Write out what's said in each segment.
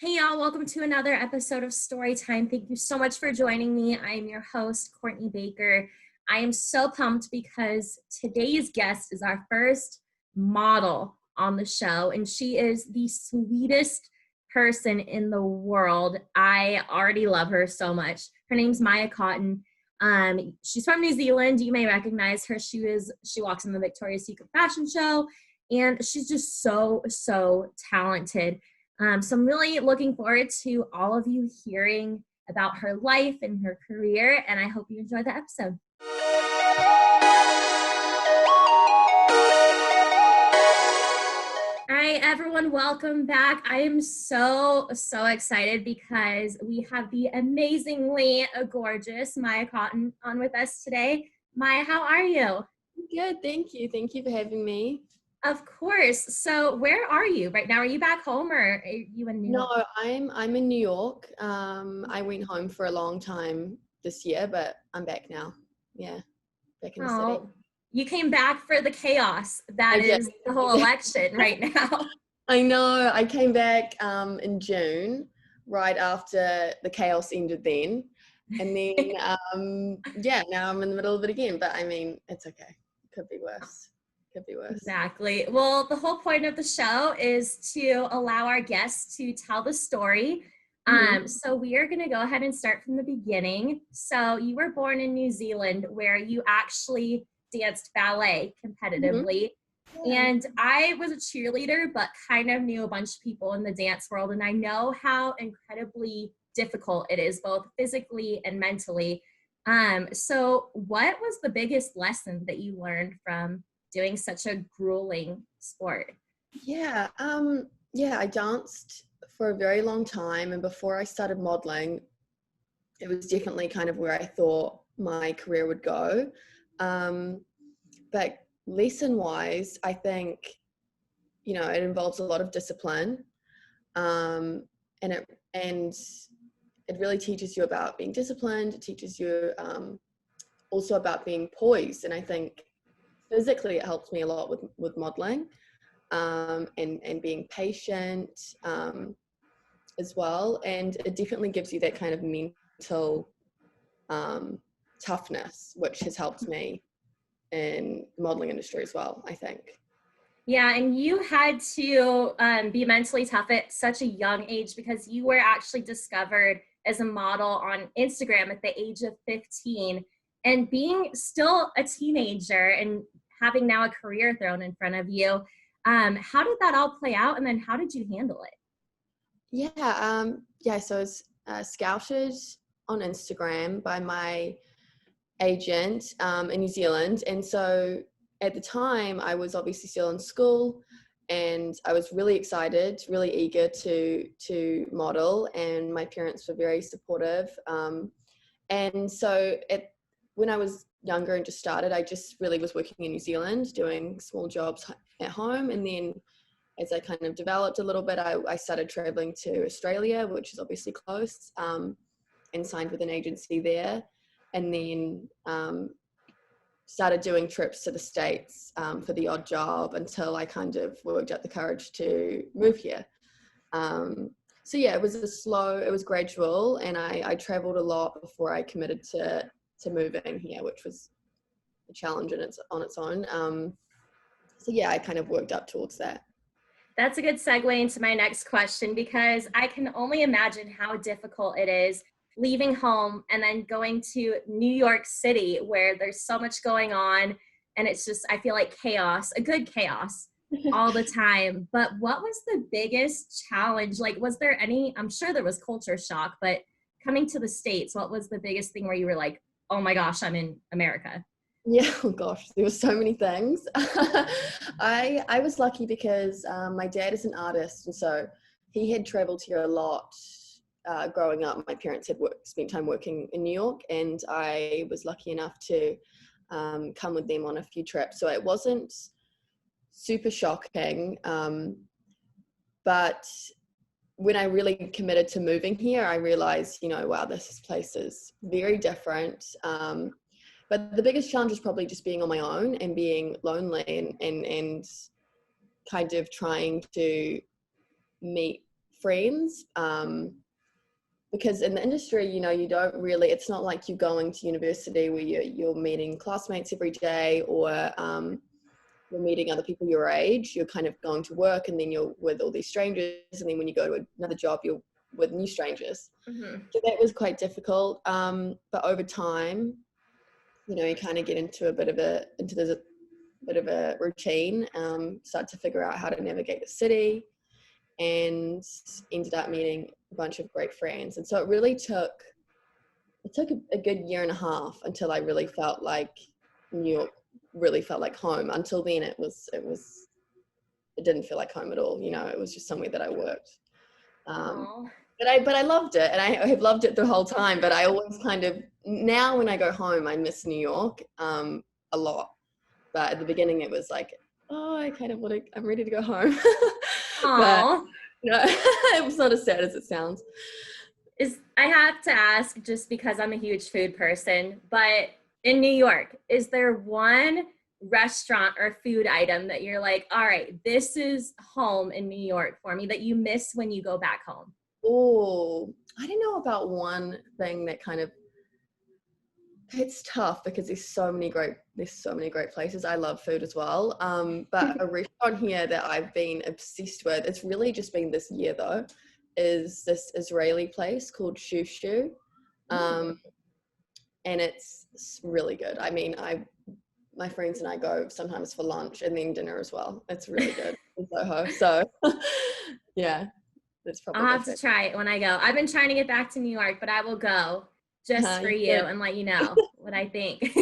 Hey y'all, welcome to another episode of Storytime. Thank you so much for joining me. I am your host, Courtney Baker. I am so pumped because today's guest is our first model on the show, and she is the sweetest person in the world. I already love her so much. Her name's Maya Cotton. She's from New Zealand. You may recognize her. She walks in the Victoria's Secret fashion show, and she's just so talented. So I'm really looking forward to all of you hearing about her life and her career, and I hope you enjoy the episode. All right, everyone, welcome back. I am so excited because we have the amazingly gorgeous Maya Cotton on with us today. Maya, how are you? Good, thank you. Thank you for having me. Of course. So where are you right now? Are you back home or are you in New York? No, I'm in New York. I went home for a long time this year, but I'm back now. Yeah, back in the city. You came back for the chaos that is the whole election right now. I know. I came back in June, right after the chaos ended then. And then, now I'm in the middle of it again. But I mean, it's okay. Could be worse. Exactly. Well, the whole point of the show is to allow our guests to tell the story. So we are going to go ahead and start from the beginning. So you were born in New Zealand, where you actually danced ballet competitively. And I was a cheerleader, but kind of knew a bunch of people in the dance world. And I know how incredibly difficult it is, both physically and mentally. So what was the biggest lesson that you learned from doing such a grueling sport? I danced for a very long time, and before I started modeling, it was definitely kind of where I thought my career would go. But lesson wise, I think, it involves a lot of discipline, and it really teaches you about being disciplined. It teaches you also about being poised, and I think physically it helps me a lot with modeling, and being patient as well. And it definitely gives you that kind of mental toughness, which has helped me in the modeling industry as well, I think. Yeah, and you had to be mentally tough at such a young age because you were actually discovered as a model on Instagram at the age of 15. And being still a teenager and having now a career thrown in front of you, how did that all play out? And then how did you handle it? So I was scouted on Instagram by my agent in New Zealand. And so at the time, I was obviously still in school, and I was really excited, really eager to model, and my parents were very supportive. And so when I was younger and just started, I just really was working in New Zealand, doing small jobs at home. And then as I kind of developed a little bit, I started traveling to Australia, which is obviously close, and signed with an agency there. And then started doing trips to the States for the odd job until I kind of worked up the courage to move here. It was gradual, and I traveled a lot before I committed to moving here, which was a challenge on its own. I kind of worked up towards that. That's a good segue into my next question, because I can only imagine how difficult it is leaving home and then going to New York City, where there's so much going on, and it's just, I feel like chaos, a good chaos all the time. But what was the biggest challenge? Like, was there any, I'm sure there was culture shock, but coming to the States, what was the biggest thing where you were like, oh my gosh, I'm in America? Yeah, oh gosh, there were so many things. I was lucky because my dad is an artist, and so he had traveled here a lot growing up. My parents had spent time working in New York, and I was lucky enough to come with them on a few trips. So it wasn't super shocking, but when I really committed to moving here, I realized, wow, this place is very different. But the biggest challenge is probably just being on my own and being lonely and kind of trying to meet friends. Because in the industry, you know, you don't really, it's not like you're going to university where you're meeting classmates every day, or you're meeting other people your age. You're kind of going to work, and then you're with all these strangers, and then when you go to another job, you're with new strangers. So that was quite difficult. But over time, you know, you kind of get into a bit of a routine, start to figure out how to navigate the city, and ended up meeting a bunch of great friends. And so it really took a good year and a half until I really felt like New York really felt like home. Until then, it didn't feel like home at all. You know, it was just somewhere that I worked. But I loved it, and I have loved it the whole time. But I always kind of, now when I go home, I miss New York a lot. But at the beginning, it was like, oh, I'm ready to go home. But you know, it was not as sad as it sounds. I have to ask, just because I'm a huge food person, but in New York, is there one restaurant or food item that you're like, all right, this is home in New York for me, that you miss when you go back home? Oh, I don't know about one thing that kind of, it's tough because there's so many great places. I love food as well. But a restaurant here that I've been obsessed with, it's really just been this year though, is this Israeli place called Shoo Shoo. And it's really good. I mean, my friends and I go sometimes for lunch and then dinner as well. It's really good in Soho. So yeah, that's probably. I'll have to try it when I go. I've been trying to get back to New York, but I will go just for you and let you know what I think.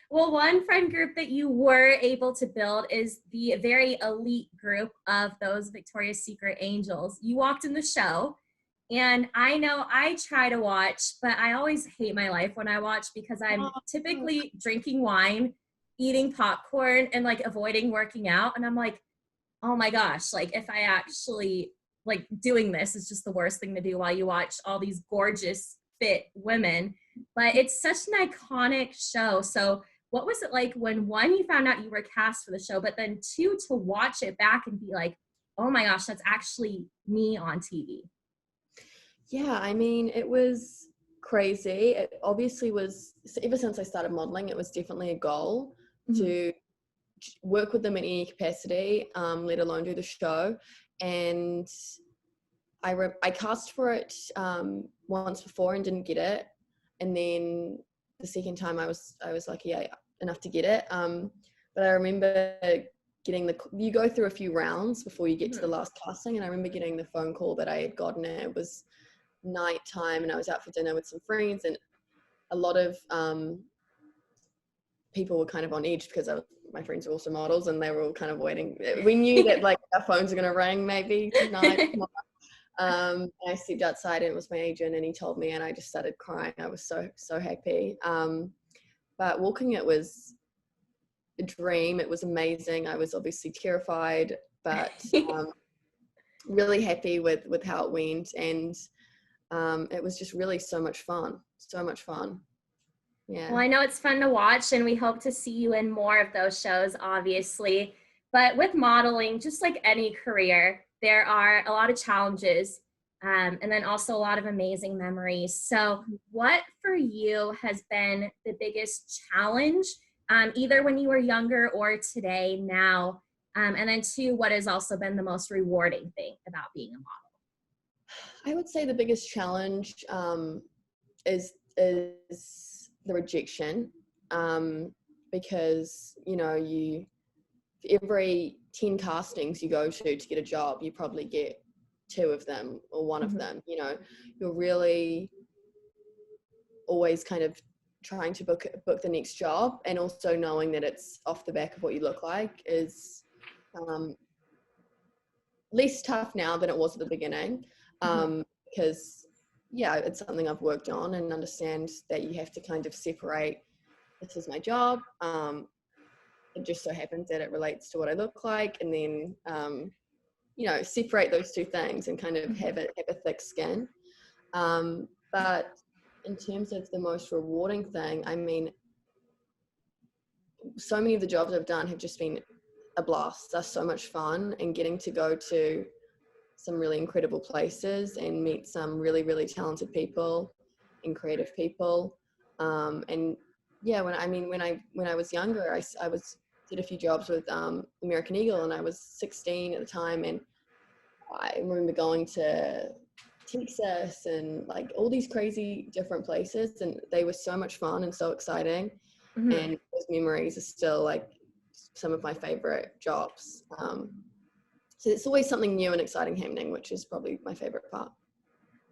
Well, one friend group that you were able to build is the very elite group of those Victoria's Secret Angels. You walked in the show, and I know I try to watch, but I always hate my life when I watch because I'm typically drinking wine, eating popcorn, and like avoiding working out. And I'm like, oh my gosh, like if I actually like doing this is just the worst thing to do while you watch all these gorgeous, fit women. But it's such an iconic show. So what was it like when, one, you found out you were cast for the show, but then two, to watch it back and be like, oh my gosh, that's actually me on TV? Yeah, I mean, it was crazy. It obviously was, ever since I started modeling, it was definitely a goal to work with them in any capacity, let alone do the show. And I cast for it once before and didn't get it. And then the second time I was lucky enough to get it. But I remember getting you go through a few rounds before you get to the last casting. And I remember getting the phone call that I had gotten it. It was nighttime and I was out for dinner with some friends, and a lot of people were kind of on edge because my friends were also models, and they were all kind of waiting. We knew that like our phones are going to ring maybe tonight. And I stepped outside, and it was my agent, and he told me, and I just started crying. I was so happy. But walking it was a dream. It was amazing. I was obviously terrified, but really happy with how it went. And it was just really so much fun. Yeah. Well, I know it's fun to watch, and we hope to see you in more of those shows, obviously. But with modeling, just like any career, there are a lot of challenges, and then also a lot of amazing memories. So what for you has been the biggest challenge, either when you were younger or today, now? And then two, what has also been the most rewarding thing about being a model? I would say the biggest challenge is the rejection, because you know, every 10 castings you go to get a job, you probably get 2 of them or 1 of them. You know, you're really always kind of trying to book the next job, and also knowing that it's off the back of what you look like is less tough now than it was at the beginning, because yeah, it's something I've worked on, and understand that you have to kind of separate, this is my job, it just so happens that it relates to what I look like, and then you know, separate those two things and kind of have a thick skin. But in terms of the most rewarding thing, I mean, so many of the jobs I've done have just been a blast. They're so much fun, and getting to go to some really incredible places and meet some really, really talented people and creative people. And yeah, when I was younger, I did a few jobs with American Eagle, and I was 16 at the time, and I remember going to Texas and like all these crazy different places, and they were so much fun and so exciting. Mm-hmm. And those memories are still like some of my favorite jobs. So it's always something new and exciting happening, which is probably my favorite part.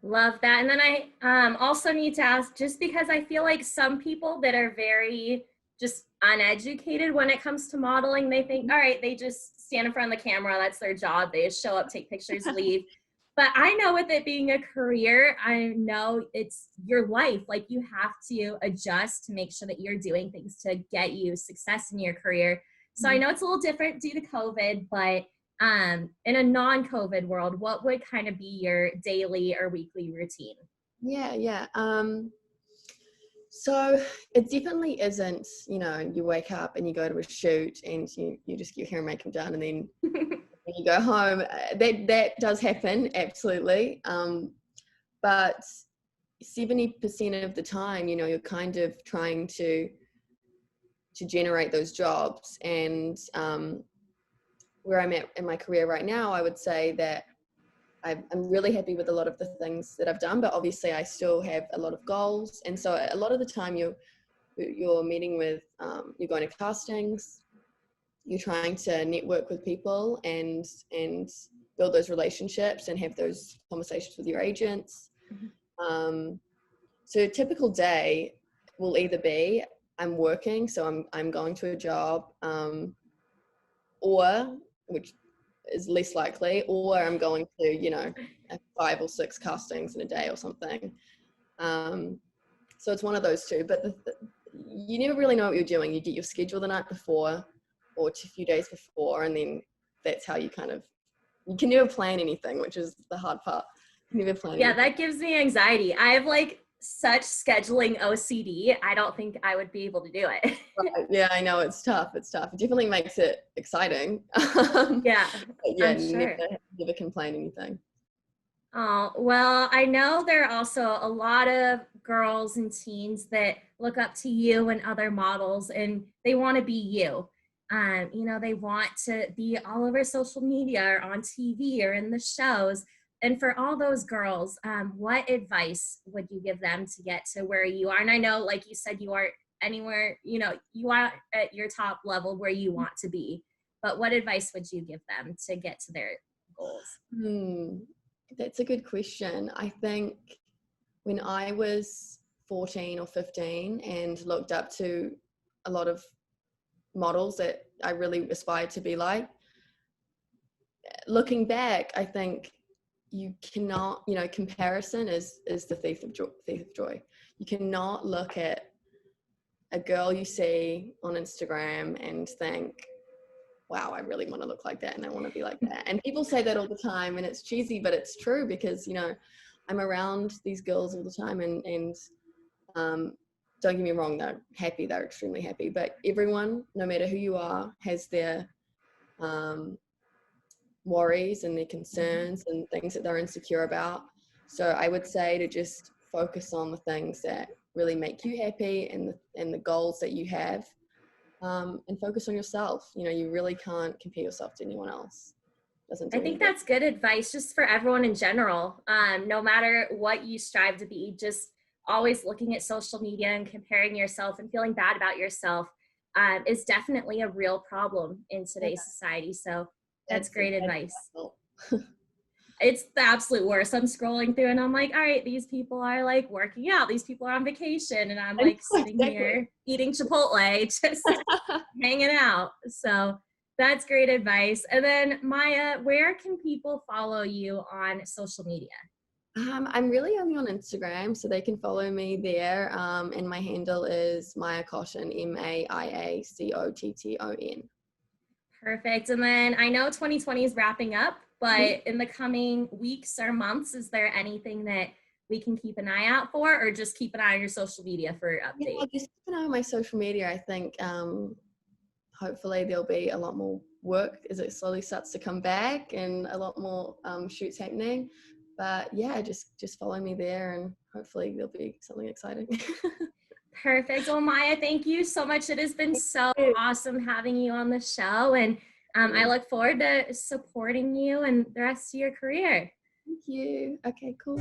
Love that. And then I also need to ask, just because I feel like some people that are very just uneducated when it comes to modeling, they think, all right, they just stand in front of the camera, that's their job, they just show up, take pictures, leave. But I know with it being a career, I know it's your life. Like, you have to adjust to make sure that you're doing things to get you success in your career. So I know it's a little different due to COVID, but in a non-COVID world, what would kind of be your daily or weekly routine? Yeah. So it definitely isn't, you wake up and you go to a shoot and you just get your hair and makeup done, and then when you go home. That does happen, absolutely. But 70% of the time, you're kind of trying to generate those jobs. And where I'm at in my career right now, I would say that I'm really happy with a lot of the things that I've done, but obviously I still have a lot of goals. And so a lot of the time you're meeting with, you're going to castings, you're trying to network with people and build those relationships and have those conversations with your agents. So a typical day will either be I'm working, so I'm going to a job, or, which is less likely, or I'm going to 5 or 6 castings in a day or something. So it's one of those two, but you never really know what you're doing. You get your schedule the night before or a few days before, and then that's how you can never plan anything, which is the hard part. You never plan anything. That gives me anxiety. I have like such scheduling OCD. I don't think I would be able to do it. Right. Yeah, I know, it's tough. It definitely makes it exciting. Yeah, I'm never, sure. never can plan anything. Oh, well, I know there are also a lot of girls and teens that look up to you and other models, and they want to be you. They want to be all over social media or on TV or in the shows. And for all those girls, what advice would you give them to get to where you are? And I know, like you said, you aren't anywhere, you are at your top level where you want to be. But what advice would you give them to get to their goals? That's a good question. I think when I was 14 or 15 and looked up to a lot of models that I really aspired to be like, looking back, I think you cannot, comparison is the thief of joy. You cannot look at a girl you see on Instagram and think, wow, I really want to look like that and I want to be like that. And people say that all the time, and it's cheesy, but it's true because, I'm around these girls all the time, and don't get me wrong, they're happy, they're extremely happy, but everyone, no matter who you are, has their worries and their concerns and things that they're insecure about. So I would say to just focus on the things that really make you happy and the goals that you have. And focus on yourself. You really can't compare yourself to anyone else. I think that's good advice just for everyone in general. No matter what you strive to be, just always looking at social media and comparing yourself and feeling bad about yourself is definitely a real problem in today's society. So that's great advice. It's the absolute worst. I'm scrolling through and I'm like, all right, these people are like working out. These people are on vacation. And I'm like sitting here eating Chipotle, just hanging out. So that's great advice. And then Maya, where can people follow you on social media? I'm really only on Instagram, so they can follow me there. And my handle is Maya Cotton, MAIACOTTON. Perfect. And then I know 2020 is wrapping up, but in the coming weeks or months, is there anything that we can keep an eye out for, or just keep an eye on your social media for updates? Yeah, just keep an eye on my social media. I think hopefully there'll be a lot more work as it slowly starts to come back and a lot more shoots happening. But yeah, just follow me there and hopefully there'll be something exciting. Perfect. Well, Maya, thank you so much. It has been so awesome having you on the show, and I look forward to supporting you and the rest of your career. Thank you. Okay, cool.